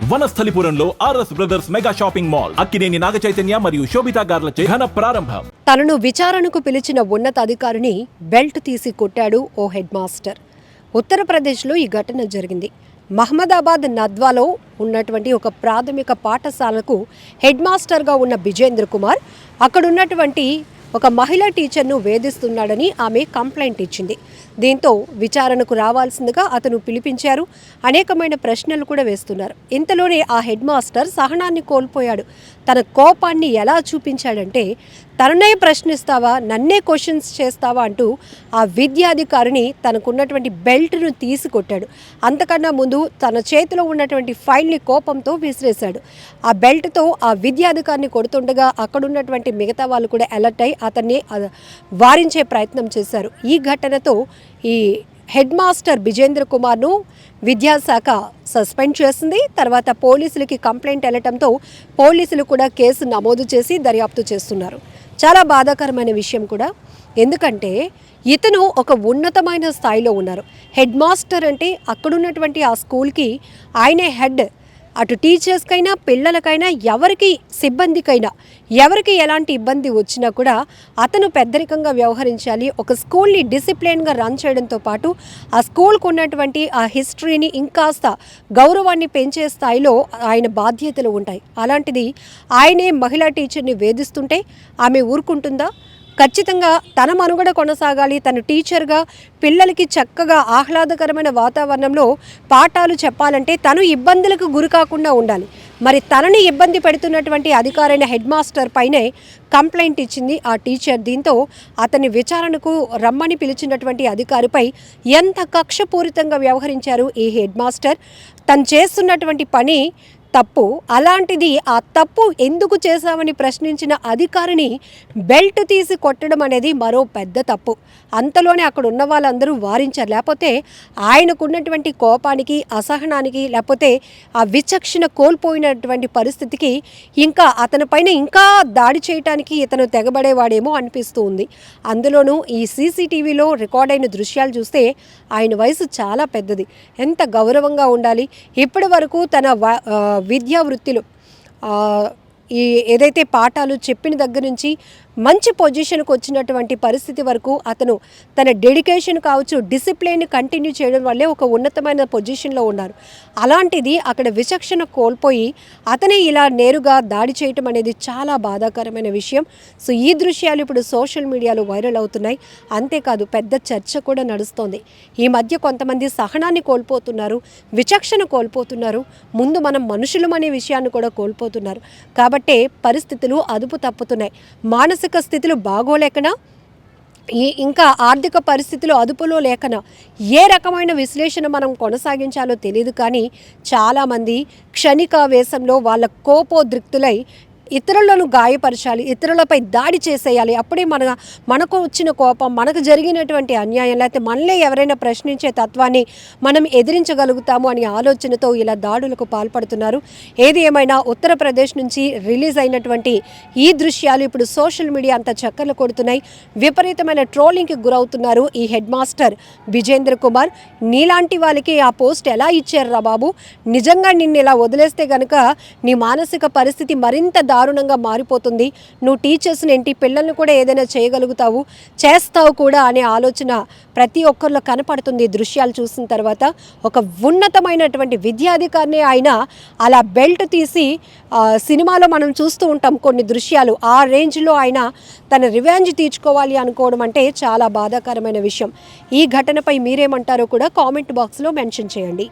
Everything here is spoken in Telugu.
వనస్థలిపురంలో RS brothers mega shopping mall Akkineni Naga Chaitanya మరియు శోభితా గార్లచే ఘన ప్రారంభం. తనను విచారణకు పిలిచిన ఉన్నతాధికారిని బెల్ట్ తీసి కొట్టాడు ఓ హెడ్ మాస్టర్. ఉత్తరప్రదేశ్లో ఈ ఘటన జరిగింది. మహమ్మదాబాద్ నద్వాలో ఉన్నటువంటి ఒక ప్రాథమిక పాఠశాలకు హెడ్ మాస్టర్గా ఉన్న బిజేంద్ర కుమార్ అక్కడున్నటువంటి ఒక మహిళా టీచర్ను వేధిస్తున్నాడని ఆమె కంప్లైంట్ ఇచ్చింది. దీంతో విచారణకు రావాల్సిందిగా అతను పిలిపించారు. అనేకమైన ప్రశ్నలు కూడా వేస్తున్నారు. ఇంతలోనే ఆ హెడ్ మాస్టర్ సహనాన్ని కోల్పోయాడు. తన కోపాన్ని ఎలా చూపించాడంటే, తననే ప్రశ్నిస్తావా, నన్నే క్వశ్చన్స్ చేస్తావా అంటూ ఆ విద్యాధికారిని తనకున్నటువంటి బెల్ట్ను తీసి కొట్టాడు. అంతకన్నా ముందు తన చేతిలో ఉన్నటువంటి ఫైల్ని కోపంతో విసిరేశాడు. ఆ బెల్ట్తో ఆ విద్యాధికారిని కొడుతుండగా అక్కడున్నటువంటి మిగతా వాళ్ళు కూడా అలర్ట్ అయి అతన్ని వారించే ప్రయత్నం చేశారు. ఈ ఘటనతో ఈ హెడ్ మాస్టర్ బిజేంద్ర కుమార్ను విద్యాశాఖ సస్పెండ్ చేసింది. తర్వాత పోలీసులకి కంప్లైంట్ వెళ్ళటంతో పోలీసులు కూడా కేసు నమోదు చేసి దర్యాప్తు చేస్తున్నారు. చాలా బాధాకరమైన విషయం కూడా, ఎందుకంటే ఇతను ఒక ఉన్నతమైన స్థాయిలో ఉన్నారు. హెడ్ మాస్టర్ అంటే అక్కడున్నటువంటి ఆ స్కూల్కి ఆయనే హెడ్. అటు టీచర్స్కైనా పిల్లలకైనా ఎవరికి సిబ్బందికైనా ఎవరికి ఎలాంటి ఇబ్బంది వచ్చినా కూడా అతను పెద్దరికంగా వ్యవహరించాలి. ఒక స్కూల్ని డిసిప్లిన్గా రన్ చేయడంతో పాటు ఆ స్కూల్కు ఉన్నటువంటి ఆ హిస్టరీని ఇంకాస్త గౌరవాన్ని పెంచే స్థాయిలో ఆయన బాధ్యతలు ఉంటాయి. అలాంటిది ఆయనే మహిళా టీచర్ని వేధిస్తుంటే ఆమె ఊరుకుంటుందా? ఖచ్చితంగా తన మనుగడ కొనసాగాలి. తను టీచర్గా పిల్లలకి చక్కగా ఆహ్లాదకరమైన వాతావరణంలో పాఠాలు చెప్పాలంటే తను ఇబ్బందులకు గురి కాకుండా ఉండాలి. మరి తనని ఇబ్బంది పెడుతున్నటువంటి అధికారైన హెడ్ మాస్టర్ పైనే కంప్లైంట్ ఇచ్చింది ఆ టీచర్. దీంతో అతన్ని విచారణకు రమ్మని పిలిచినటువంటి అధికారిపై ఎంత కక్షపూరితంగా వ్యవహరించారు ఈ హెడ్ మాస్టర్. తను చేస్తున్నటువంటి పని తప్పు. అలాంటిది ఆ తప్పు ఎందుకు చేశామని ప్రశ్నించిన అధికారిని బెల్ట్ తీసి కొట్టడం అనేది మరో పెద్ద తప్పు. అంతలోనే అక్కడ ఉన్న వాళ్ళందరూ వారించారు. లేకపోతే ఆయనకున్నటువంటి కోపానికి, అసహనానికి, లేకపోతే ఆ విచక్షణ కోల్పోయినటువంటి పరిస్థితికి ఇంకా అతనిపైన ఇంకా దాడి చేయడానికి ఇతను తెగబడేవాడేమో అనిపిస్తూ ఉంది. అందులోనూ ఈ సీసీటీవీలో రికార్డ్ అయిన దృశ్యాలు చూస్తే ఆయన వయసు చాలా పెద్దది. ఎంత గౌరవంగా ఉండాలి. ఇప్పటి వరకు తన విద్యా వృత్తిలో ఈ ఏదైతే పాఠాలు చెప్పిన దగ్గర నుంచి మంచి పొజిషన్కి వచ్చినటువంటి పరిస్థితి వరకు అతను తన డెడికేషన్ కావచ్చు, డిసిప్లిన్ కంటిన్యూ చేయడం వల్లే ఒక ఉన్నతమైన పొజిషన్లో ఉన్నారు. అలాంటిది అక్కడ విచక్షణ కోల్పోయి అతనే ఇలా నేరుగా దాడి చేయటం అనేది చాలా బాధాకరమైన విషయం. సో ఈ దృశ్యాలు ఇప్పుడు సోషల్ మీడియాలో వైరల్ అవుతున్నాయి. అంతేకాదు పెద్ద చర్చ కూడా నడుస్తోంది. ఈ మధ్య కొంతమంది సహనాన్ని కోల్పోతున్నారు, విచక్షణ కోల్పోతున్నారు, ముందు మనం మనుషులమనే విషయాన్ని కూడా కోల్పోతున్నారు. కాబట్టే పరిస్థితులు అదుపు తప్పుతున్నాయి. మానసిక స్థితులు బాగోలేకనా, ఇంకా ఆర్థిక పరిస్థితులు అదుపులో లేకనా, ఏ రకమైన విశ్లేషణ మనం కొనసాగించాలో తెలియదు. కానీ చాలామంది క్షణికావేశంలో వాళ్ళ కోపోద్రిక్తులై ఇతరులను గాయపరచాలి, ఇతరులపై దాడి చేసేయాలి. అప్పుడే మనకు వచ్చిన కోపం, మనకు జరిగినటువంటి అన్యాయం, లేకపోతే మనలే ఎవరైనా ప్రశ్నించే తత్వాన్ని మనం ఎదిరించగలుగుతాము అనే ఆలోచనతో ఇలా దాడులకు పాల్పడుతున్నారు. ఏది ఏమైనా ఉత్తరప్రదేశ్ నుంచి రిలీజ్ అయినటువంటి ఈ దృశ్యాలు ఇప్పుడు సోషల్ మీడియా అంతా చక్కర్లు కొడుతున్నాయి. విపరీతమైన ట్రోలింగ్కి గురవుతున్నారు ఈ హెడ్ మాస్టర్ బిజేంద్ర కుమార్. నీలాంటి వాళ్ళకి ఆ పోస్ట్ ఎలా ఇచ్చారురా బాబు, నిజంగా నిన్ను ఇలా వదిలేస్తే కనుక నీ మానసిక పరిస్థితి మరింత దారుణంగా మారిపోతుంది. నువ్వు టీచర్స్ని ఏంటి, పిల్లల్ని కూడా ఏదైనా చేయగలుగుతావు, చేస్తావు కూడా అనే ఆలోచన ప్రతి ఒక్కరిలో కనపడుతుంది. దృశ్యాలు చూసిన తర్వాత ఒక ఉన్నతమైనటువంటి విద్యాధికారిని ఆయన అలా బెల్ట్ తీసి సినిమాలో మనం చూస్తూ ఉంటాం కొన్ని దృశ్యాలు, ఆ రేంజ్లో ఆయన తన రివెంజ్ తీర్చుకోవాలి అనుకోవడం అంటే చాలా బాధాకరమైన విషయం. ఈ ఘటనపై మీరేమంటారో కూడా కామెంట్ బాక్స్లో మెన్షన్ చేయండి.